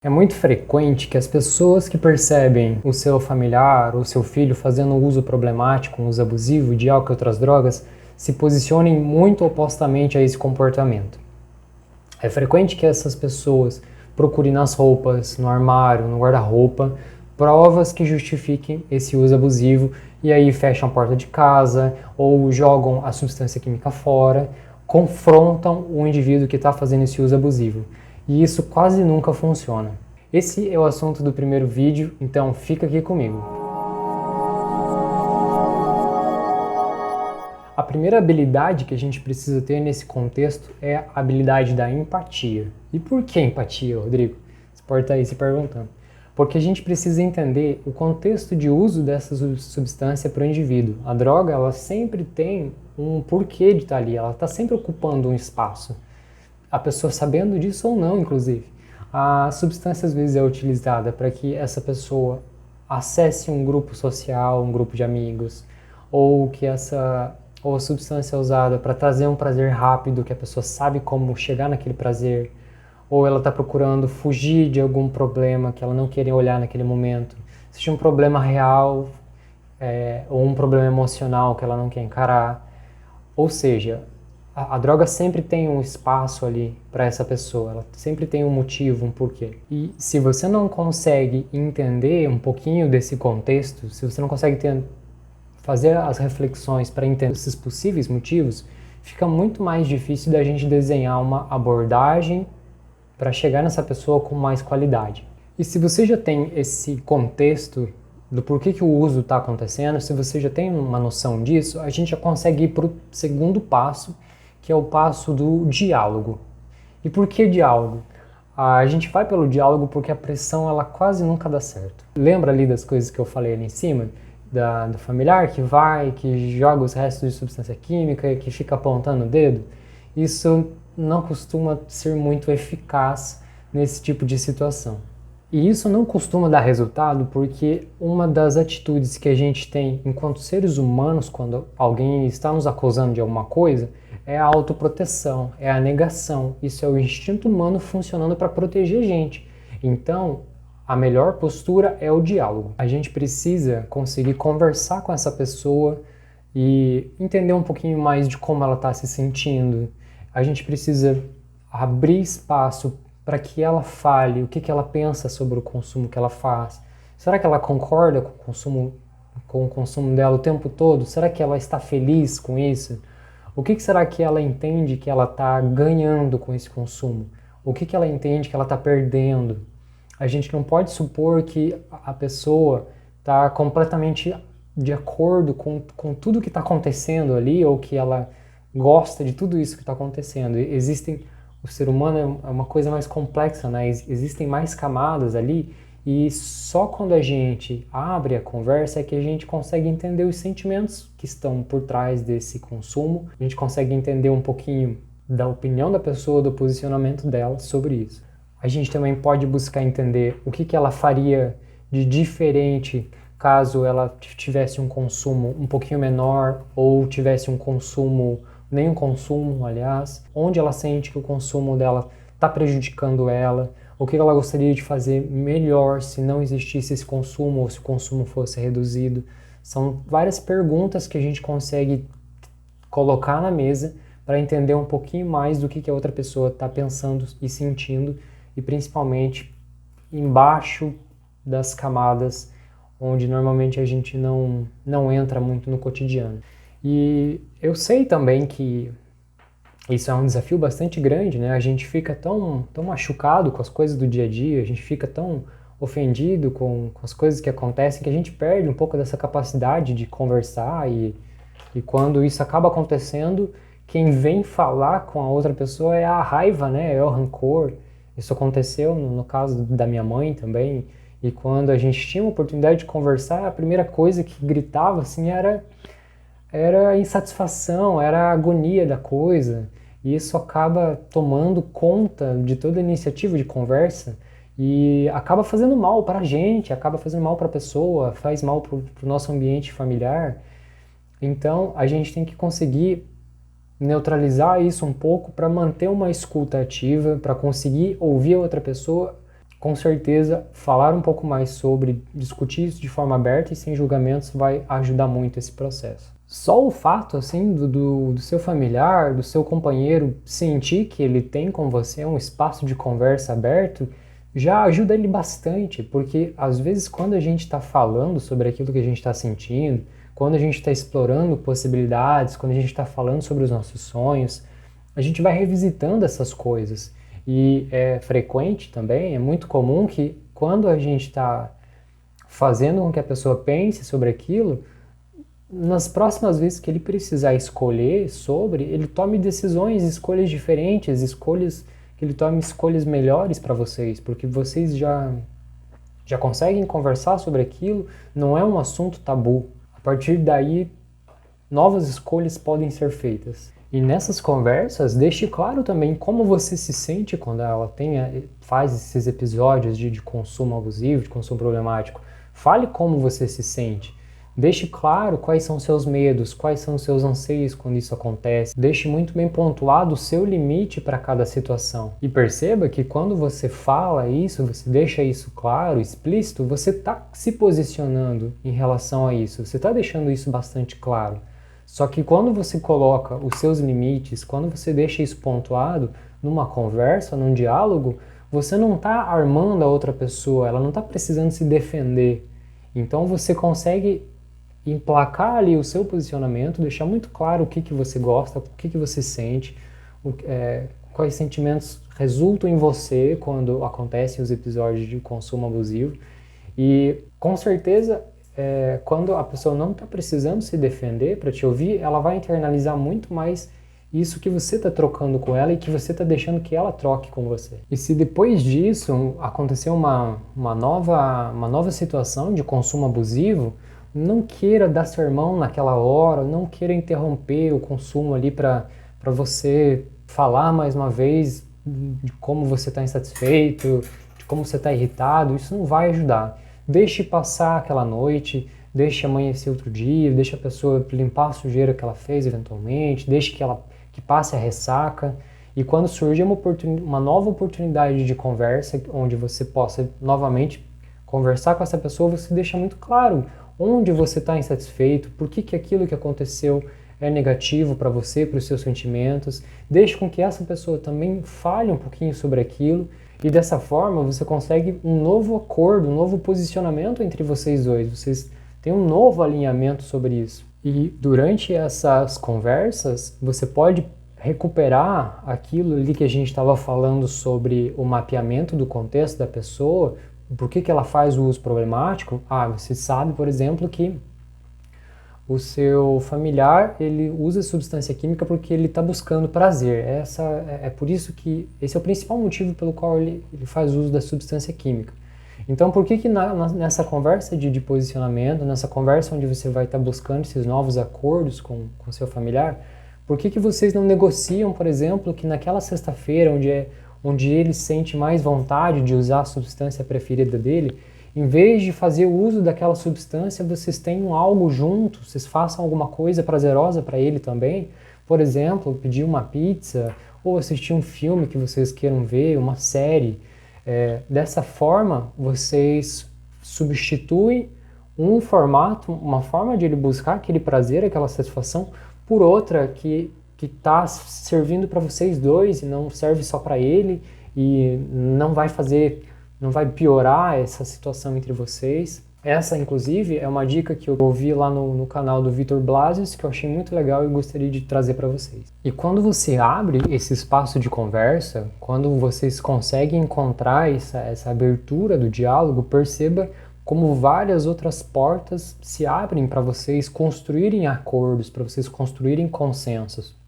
É muito frequente que as pessoas que percebem o seu familiar ou seu filho fazendo uso problemático, um uso abusivo de álcool e outras drogas, se posicionem muito opostamente a esse comportamento. É frequente que essas pessoas procurem nas roupas, no armário, no guarda-roupa, provas que justifiquem esse uso abusivo e aí fecham a porta de casa ou jogam a substância química fora, confrontam o indivíduo que está fazendo esse uso abusivo. E isso quase nunca funciona. Esse é o assunto do primeiro vídeo, então fica aqui comigo. A primeira habilidade que a gente precisa ter nesse contexto é a habilidade da empatia. E por que empatia, Rodrigo? Você pode estar aí se perguntando. Porque a gente precisa entender o contexto de uso dessa substância para o indivíduo. A droga, ela sempre tem um porquê de estar ali, ela está sempre ocupando um espaço. A pessoa sabendo disso ou não, inclusive. A substância às vezes é utilizada para que essa pessoa acesse um grupo social, um grupo de amigos, ou que a substância é usada para trazer um prazer rápido, que a pessoa sabe como chegar naquele prazer, ou ela está procurando fugir de algum problema que ela não quer olhar naquele momento, seja um problema real ou um problema emocional que ela não quer encarar. Ou seja, a droga sempre tem um espaço ali para essa pessoa, ela sempre tem um motivo, um porquê. E se você não consegue entender um pouquinho desse contexto, se você não consegue fazer as reflexões para entender esses possíveis motivos, fica muito mais difícil da gente desenhar uma abordagem para chegar nessa pessoa com mais qualidade. E se você já tem esse contexto do porquê que o uso está acontecendo, se você já tem uma noção disso, a gente já consegue ir para o segundo passo, que é o passo do diálogo. E por que diálogo? A gente vai pelo diálogo porque a pressão ela quase nunca dá certo. Lembra ali das coisas que eu falei ali em cima? Do familiar que joga os restos de substância química, que fica apontando o dedo? Isso não costuma ser muito eficaz nesse tipo de situação. E isso não costuma dar resultado porque uma das atitudes que a gente tem enquanto seres humanos quando alguém está nos acusando de alguma coisa é a autoproteção, é a negação. Isso é o instinto humano funcionando para proteger a gente. Então, a melhor postura é o diálogo. A gente precisa conseguir conversar com essa pessoa e entender um pouquinho mais de como ela está se sentindo. A gente precisa abrir espaço para que ela fale o que ela pensa sobre o consumo que ela faz. Será que ela concorda com o consumo dela o tempo todo? Será que ela está feliz com isso? O que será que ela entende que ela está ganhando com esse consumo? O que ela entende que ela está perdendo? A gente não pode supor que a pessoa está completamente de acordo com tudo que está acontecendo ali ou que ela gosta de tudo isso que está acontecendo. O ser humano é uma coisa mais complexa, né? Existem mais camadas ali e só quando a gente abre a conversa é que a gente consegue entender os sentimentos que estão por trás desse consumo, a gente consegue entender um pouquinho da opinião da pessoa, do posicionamento dela sobre isso. A gente também pode buscar entender o que ela faria de diferente caso ela tivesse um consumo um pouquinho menor ou tivesse nenhum consumo, aliás, onde ela sente que o consumo dela está prejudicando ela, o que ela gostaria de fazer melhor se não existisse esse consumo ou se o consumo fosse reduzido. São várias perguntas que a gente consegue colocar na mesa para entender um pouquinho mais do que a outra pessoa está pensando e sentindo e principalmente embaixo das camadas onde normalmente a gente não entra muito no cotidiano. E eu sei também que isso é um desafio bastante grande, né? A gente fica tão machucado com as coisas do dia a dia, a gente fica tão ofendido com as coisas que acontecem que a gente perde um pouco dessa capacidade de conversar e quando isso acaba acontecendo, quem vem falar com a outra pessoa é a raiva, né? É o rancor. Isso aconteceu no caso da minha mãe também. E quando a gente tinha uma oportunidade de conversar, a primeira coisa que gritava assim era a insatisfação, era a agonia da coisa. E isso acaba tomando conta de toda a iniciativa de conversa e acaba fazendo mal para a gente, acaba fazendo mal para a pessoa, faz mal para o nosso ambiente familiar. Então, a gente tem que conseguir neutralizar isso um pouco para manter uma escuta ativa, para conseguir ouvir a outra pessoa com certeza falar um pouco mais sobre, discutir isso de forma aberta e sem julgamentos vai ajudar muito esse processo. Só o fato, assim, do seu familiar, do seu companheiro sentir que ele tem com você um espaço de conversa aberto, já ajuda ele bastante, porque às vezes quando a gente está falando sobre aquilo que a gente está sentindo, quando a gente está explorando possibilidades, quando a gente está falando sobre os nossos sonhos, a gente vai revisitando essas coisas. E é frequente também, é muito comum que quando a gente está fazendo com que a pessoa pense sobre aquilo, nas próximas vezes que ele precisar escolher sobre, ele tome decisões, escolhas diferentes, escolhas que ele tome escolhas melhores para vocês, porque vocês já conseguem conversar sobre aquilo, não é um assunto tabu. A partir daí, novas escolhas podem ser feitas. E nessas conversas, deixe claro também como você se sente quando ela faz esses episódios de consumo abusivo, de consumo problemático. Fale como você se sente. Deixe claro quais são seus medos, quais são seus anseios quando isso acontece. Deixe muito bem pontuado o seu limite para cada situação. E perceba que quando você fala isso, você deixa isso claro, explícito, você está se posicionando em relação a isso. Você está deixando isso bastante claro. Só que quando você coloca os seus limites, quando você deixa isso pontuado numa conversa, num diálogo, você não está armando a outra pessoa, ela não está precisando se defender. Então você consegue emplacar ali o seu posicionamento, deixar muito claro o que você gosta, o que você sente, quais sentimentos resultam em você quando acontecem os episódios de consumo abusivo. E com certeza, quando a pessoa não está precisando se defender para te ouvir, ela vai internalizar muito mais isso que você está trocando com ela e que você está deixando que ela troque com você. E se depois disso acontecer uma nova situação de consumo abusivo, não queira dar sermão naquela hora, não queira interromper o consumo ali para você falar mais uma vez de como você está insatisfeito, de como você está irritado. Isso não vai ajudar. Deixe passar aquela noite, deixe amanhecer outro dia, deixe a pessoa limpar a sujeira que ela fez eventualmente, deixe que passe a ressaca. E quando surge uma nova oportunidade de conversa, onde você possa novamente conversar com essa pessoa, você deixa muito claro onde você está insatisfeito, por que aquilo que aconteceu é negativo para você, para os seus sentimentos. Deixe com que essa pessoa também fale um pouquinho sobre aquilo e dessa forma você consegue um novo acordo, um novo posicionamento entre vocês dois. Vocês têm um novo alinhamento sobre isso. E durante essas conversas você pode recuperar aquilo ali que a gente estava falando sobre o mapeamento do contexto da pessoa. Por que ela faz o uso problemático? Você sabe, por exemplo, que o seu familiar ele usa substância química porque ele está buscando prazer. Por isso que esse é o principal motivo pelo qual ele faz uso da substância química. Então, por que nessa conversa de posicionamento, nessa conversa onde você vai estar buscando esses novos acordos com seu familiar, por que vocês não negociam, por exemplo, que naquela sexta-feira, onde ele sente mais vontade de usar a substância preferida dele, em vez de fazer o uso daquela substância, vocês tenham algo junto, vocês façam alguma coisa prazerosa para ele também. Por exemplo, pedir uma pizza ou assistir um filme que vocês queiram ver, uma série. Dessa forma, vocês substituem um formato, uma forma de ele buscar aquele prazer, aquela satisfação, por outra que está servindo para vocês dois e não serve só para ele e não vai piorar essa situação entre vocês. Essa, inclusive, é uma dica que eu ouvi lá no canal do Vitor Blasius, que eu achei muito legal e gostaria de trazer para vocês. E quando você abre esse espaço de conversa, quando vocês conseguem encontrar essa abertura do diálogo, perceba como várias outras portas se abrem para vocês construírem acordos, para vocês construírem consensos.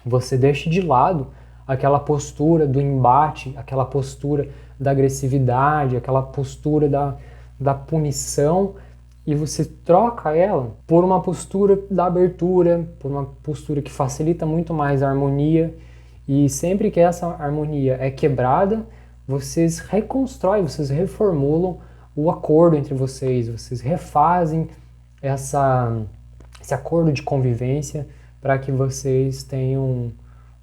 Você deixa de lado aquela postura do embate, aquela postura da agressividade, aquela postura da punição, e você troca ela por uma postura da abertura, por uma postura que facilita muito mais a harmonia. E sempre que essa harmonia é quebrada, vocês reconstroem, vocês reformulam o acordo entre vocês refazem esse acordo de convivência para que vocês tenham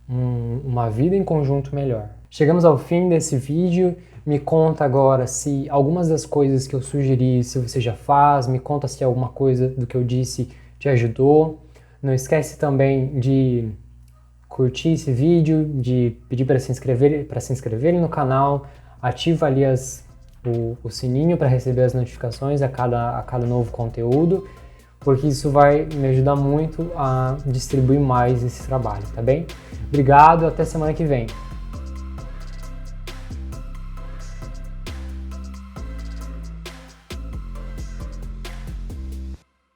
uma vida em conjunto melhor. Chegamos ao fim desse vídeo. Me conta agora se algumas das coisas que eu sugeri, se você já faz, me conta se alguma coisa do que eu disse te ajudou. Não esquece também de curtir esse vídeo, de pedir para se inscrever no canal, ativa ali o sininho para receber as notificações a cada novo conteúdo, porque isso vai me ajudar muito a distribuir mais esse trabalho, tá bem? Obrigado, até semana que vem.